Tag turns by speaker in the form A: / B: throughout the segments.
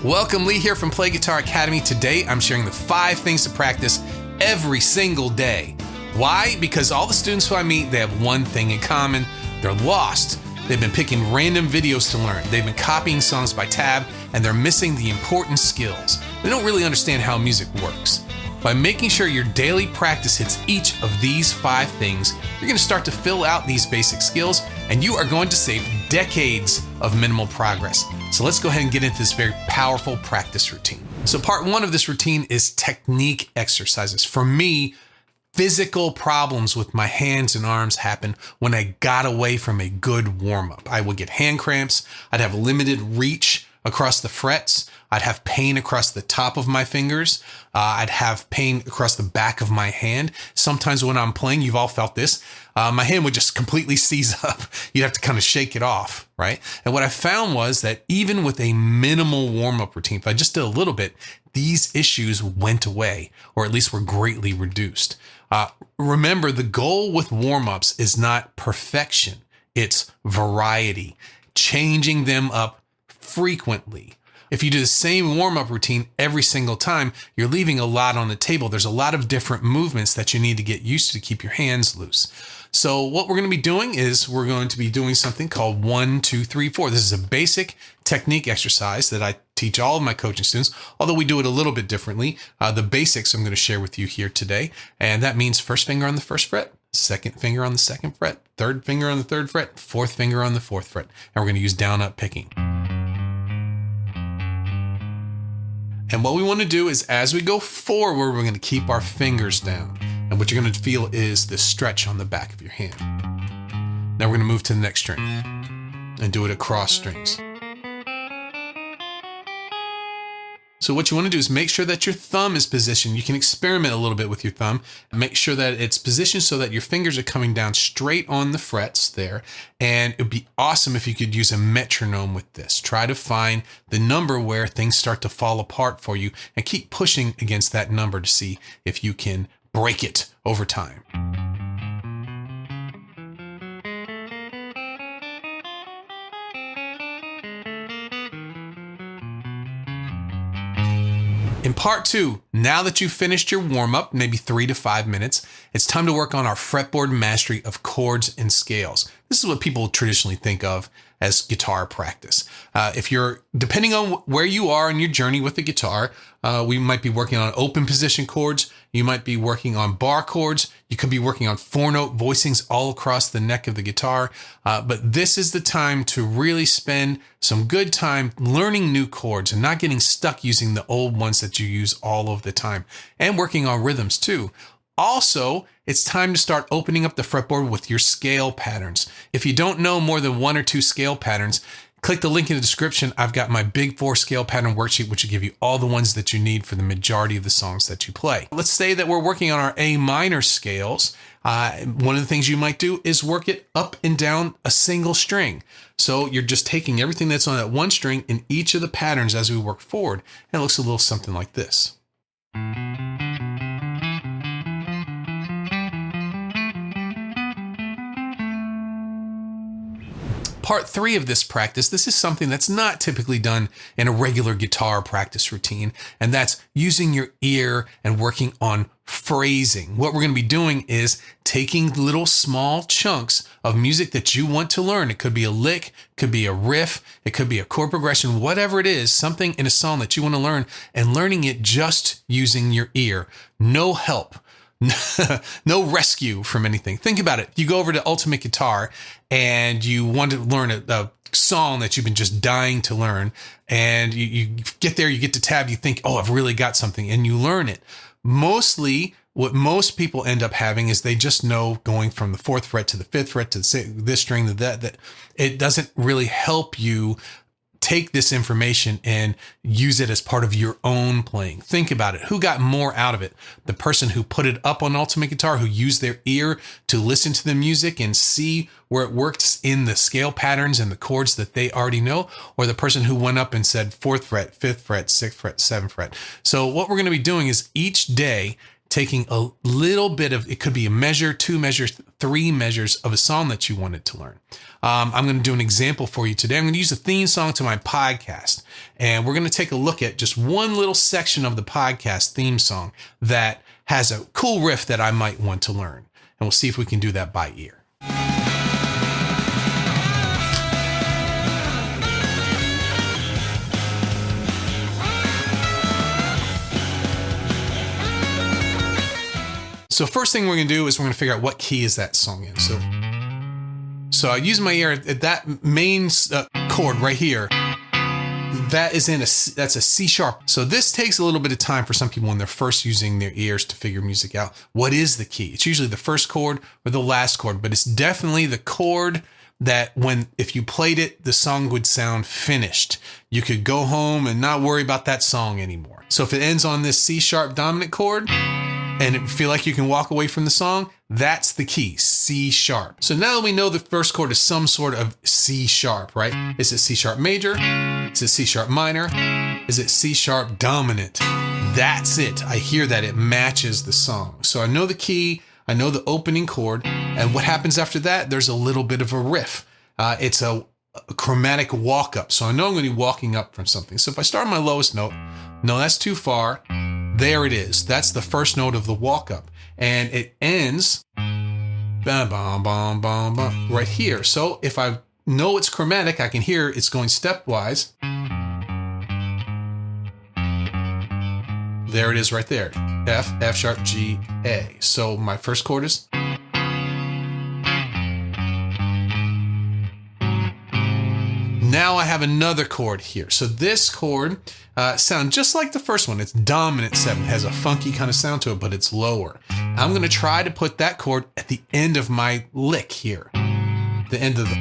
A: Welcome, Lee here from Play Guitar Academy. Today, I'm sharing the 5 things to practice every single day. Why? Because all the students who I meet, they have one thing in common. They're lost. They've been picking random videos to learn. They've been copying songs by tab, and they're missing the important skills. They don't really understand how music works. By making sure your daily practice hits each of these 5 things, you're going to start to fill out these basic skills, and you are going to save decades of minimal progress. So let's go ahead and get into this very powerful practice routine. So part 1 of this routine is technique exercises. For me, physical problems with my hands and arms happen when I got away from a good warm-up. I would get hand cramps. I'd have limited reach across the frets. I'd have pain across the top of my fingers. I'd have pain across the back of my hand. Sometimes when I'm playing, you've all felt this, my hand would just completely seize up. You'd have to kind of shake it off, right? And what I found was that even with a minimal warm-up routine, if I just did a little bit, these issues went away, or at least were greatly reduced. Remember, the goal with warm-ups is not perfection. It's variety, changing them up frequently. If you do the same warm-up routine every single time, you're leaving a lot on the table. There's a lot of different movements that you need to get used to keep your hands loose. So what we're going to be doing is we're going to be doing something called 1, 2, 3, 4. This is a basic technique exercise that I teach all of my coaching students, although we do it a little bit differently. The basics I'm going to share with you here today. And that means first finger on the first fret, second finger on the second fret, third finger on the third fret, fourth finger on the fourth fret. And we're going to use down-up picking. And what we want to do is as we go forward, we're going to keep our fingers down. And what you're going to feel is the stretch on the back of your hand. Now we're going to move to the next string and do it across strings. So what you want to do is make sure that your thumb is positioned. You can experiment a little bit with your thumb and make sure that it's positioned so that your fingers are coming down straight on the frets there. And it'd be awesome if you could use a metronome with this. Try to find the number where things start to fall apart for you and keep pushing against that number to see if you can break it over time. In part 2, now that you've finished your warm-up, maybe 3 to 5 minutes, it's time to work on our fretboard mastery of chords and scales. This is what people traditionally think of as guitar practice. If you're, depending on where you are in your journey with the guitar, we might be working on open position chords. You might be working on bar chords. You could be working on 4-note voicings all across the neck of the guitar. But this is the time to really spend some good time learning new chords and not getting stuck using the old ones that you use all of the time, and working on rhythms too. Also, it's time to start opening up the fretboard with your scale patterns. If you don't know more than 1 or 2 scale patterns, click the link in the description. I've got my big 4 scale pattern worksheet, which will give you all the ones that you need for the majority of the songs that you play. Let's say that we're working on our A minor scales. One of the things you might do is work it up and down a single string. So you're just taking everything that's on that one string in each of the patterns as we work forward. And it looks a little something like this. Part 3 of this practice, this is something that's not typically done in a regular guitar practice routine, and that's using your ear and working on phrasing. What we're going to be doing is taking little small chunks of music that you want to learn. It could be a lick, could be a riff, it could be a chord progression, whatever it is, something in a song that you want to learn, and learning it just using your ear. No help. No rescue from anything. Think about it. You go over to Ultimate Guitar and you want to learn a song that you've been just dying to learn. And you get there, you get to tab, you think, oh, I've really got something, and you learn it. Mostly what most people end up having is they just know going from the 4th fret to the 5th fret to this string to that it doesn't really help you take this information and use it as part of your own playing. Think about it. Who got more out of it? The person who put it up on Ultimate Guitar, who used their ear to listen to the music and see where it works in the scale patterns and the chords that they already know, or the person who went up and said 4th fret, 5th fret, 6th fret, 7th fret. So what we're going to be doing is each day taking a little bit of, it could be a measure, 2 measures, 3 measures of a song that you wanted to learn. I'm going to do an example for you today. I'm going to use a theme song to my podcast, and we're going to take a look at just one little section of the podcast theme song that has a cool riff that I might want to learn. And we'll see if we can do that by ear. So first thing we're going to do is we're going to figure out what key is that song in. So I use my ear at that main chord right here. That's a C sharp. So this takes a little bit of time for some people when they're first using their ears to figure music out. What is the key? It's usually the first chord or the last chord, but it's definitely the chord that if you played it, the song would sound finished. You could go home and not worry about that song anymore. So if it ends on this C sharp dominant chord, and it feel like you can walk away from the song, that's the key, C sharp. So now that we know the first chord is some sort of C sharp, right? Is it C sharp major? Is it C sharp minor? Is it C sharp dominant? That's it. I hear that it matches the song. So I know the key, I know the opening chord, and what happens after that, there's a little bit of a riff. It's a chromatic walk up. So I know I'm going to be walking up from something. So if I start on my lowest note, no, that's too far. There it is. That's the first note of the walk up. And it ends bam, bam, bam, bam, bam, right here. So if I know it's chromatic, I can hear it's going stepwise. There it is right there. F, F sharp, G, A. So my first chord is. Now I have another chord here. So this chord sounds just like the first one. It's dominant 7, has a funky kind of sound to it, but it's lower. I'm going to try to put that chord at the end of my lick here. The end of the...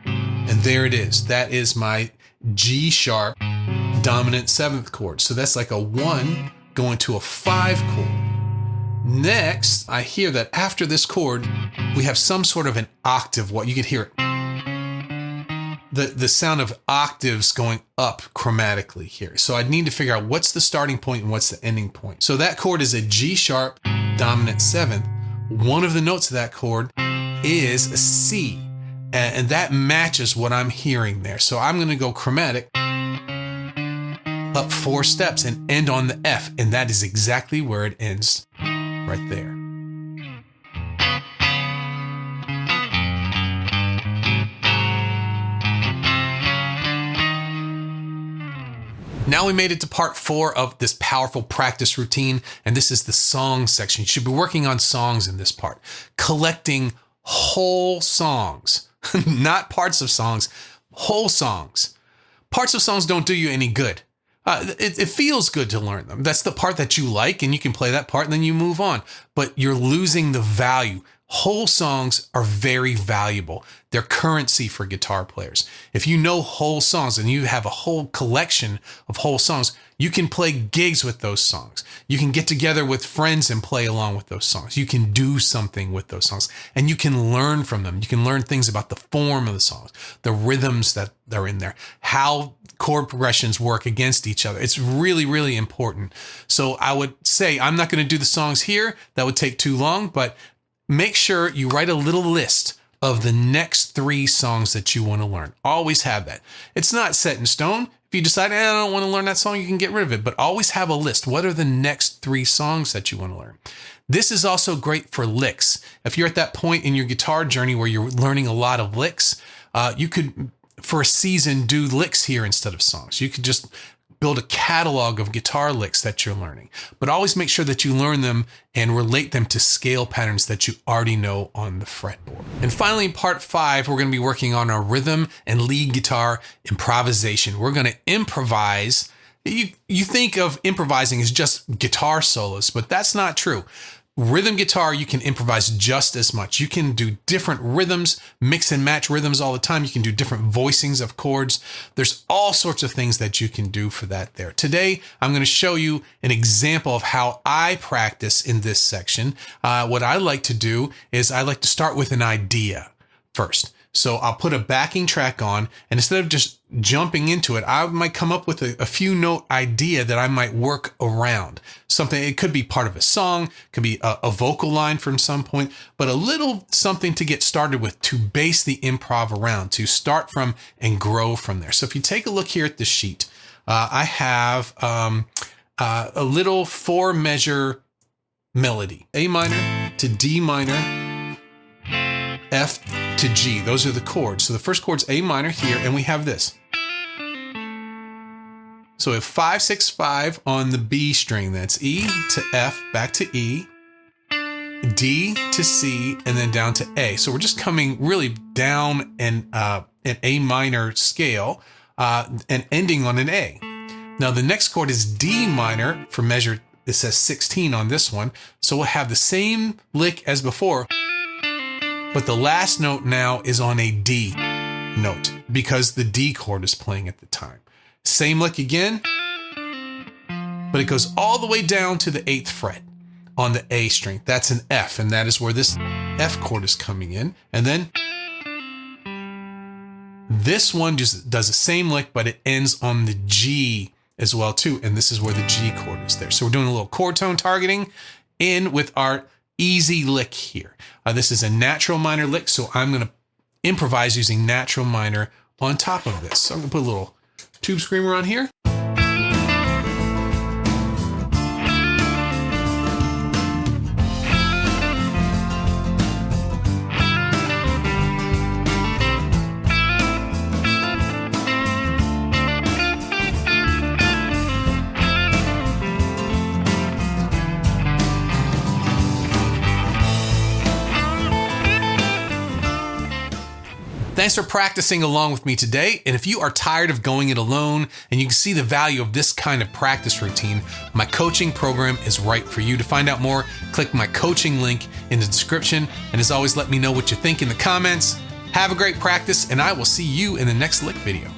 A: And there it is. That is my G sharp dominant 7th chord. So that's like a 1 going to a 5 chord. Next, I hear that after this chord, we have some sort of an octave. What you can hear it. The sound of octaves going up chromatically here. So I need to figure out what's the starting point and what's the ending point. So that chord is a G sharp dominant 7th. One of the notes of that chord is a C, and that matches what I'm hearing there. So I'm going to go chromatic up 4 steps and end on the F, and that is exactly where it ends right there. Now we made it to part 4 of this powerful practice routine, and this is the song section. You should be working on songs in this part, collecting whole songs, not parts of songs, whole songs. Parts of songs don't do you any good. It feels good to learn them. That's the part that you like, and you can play that part and then you move on, but you're losing the value. Whole songs are very valuable. They're currency for guitar players. If you know whole songs and you have a whole collection of whole songs, you can play gigs with those songs. You can get together with friends and play along with those songs. You can do something with those songs, and you can learn from them. You can learn things about the form of the songs, the rhythms that are in there, how chord progressions work against each other. It's really, really important. So I would say I'm not going to do the songs here. That would take too long, but make sure you write a little list of the next 3 songs that you want to learn. Always have that. It's not set in stone. If you decide, I don't want to learn that song, you can get rid of it, but always have a list. What are the next 3 songs that you want to learn? This is also great for licks. If you're at that point in your guitar journey where you're learning a lot of licks, you could, for a season, do licks here instead of songs. You could just build a catalog of guitar licks that you're learning, but always make sure that you learn them and relate them to scale patterns that you already know on the fretboard. And finally, in part 5, we're going to be working on our rhythm and lead guitar improvisation. We're going to improvise. You think of improvising as just guitar solos, but that's not true. Rhythm guitar, you can improvise just as much. You can do different rhythms, mix and match rhythms all the time. You can do different voicings of chords. There's all sorts of things that you can do for that there. Today, I'm going to show you an example of how I practice in this section. What I like to do is I like to start with an idea first. So I'll put a backing track on, and instead of just jumping into it, I might come up with a few note idea that I might work around. Something, it could be part of a song, could be a vocal line from some point, but a little something to get started with, to base the improv around, to start from and grow from there. So if you take a look here at the sheet, I have a little 4-measure melody: A minor to D minor, F to G. Those are the chords. So the first chord's A minor here, and we have this. So we have 5, 6, 5 on the B string. That's E to F, back to E, D to C, and then down to A. So we're just coming really down an A minor scale and ending on an A. Now the next chord is D minor for measure. It says 16 on this one. So we'll have the same lick as before, but the last note now is on a D note because the D chord is playing at the time. Same lick again, but it goes all the way down to the 8th fret on the A string. That's an F, and that is where this F chord is coming in. And then this one just does the same lick, but it ends on the G as well too, and this is where the G chord is there. So we're doing a little chord tone targeting in with our easy lick here. This is a natural minor lick, so I'm going to improvise using natural minor on top of this. So I'm going to put a little tube screamer on here. Thanks for practicing along with me today. And if you are tired of going it alone and you can see the value of this kind of practice routine, my coaching program is right for you. To find out more, click my coaching link in the description. And as always, let me know what you think in the comments. Have a great practice, and I will see you in the next lick video.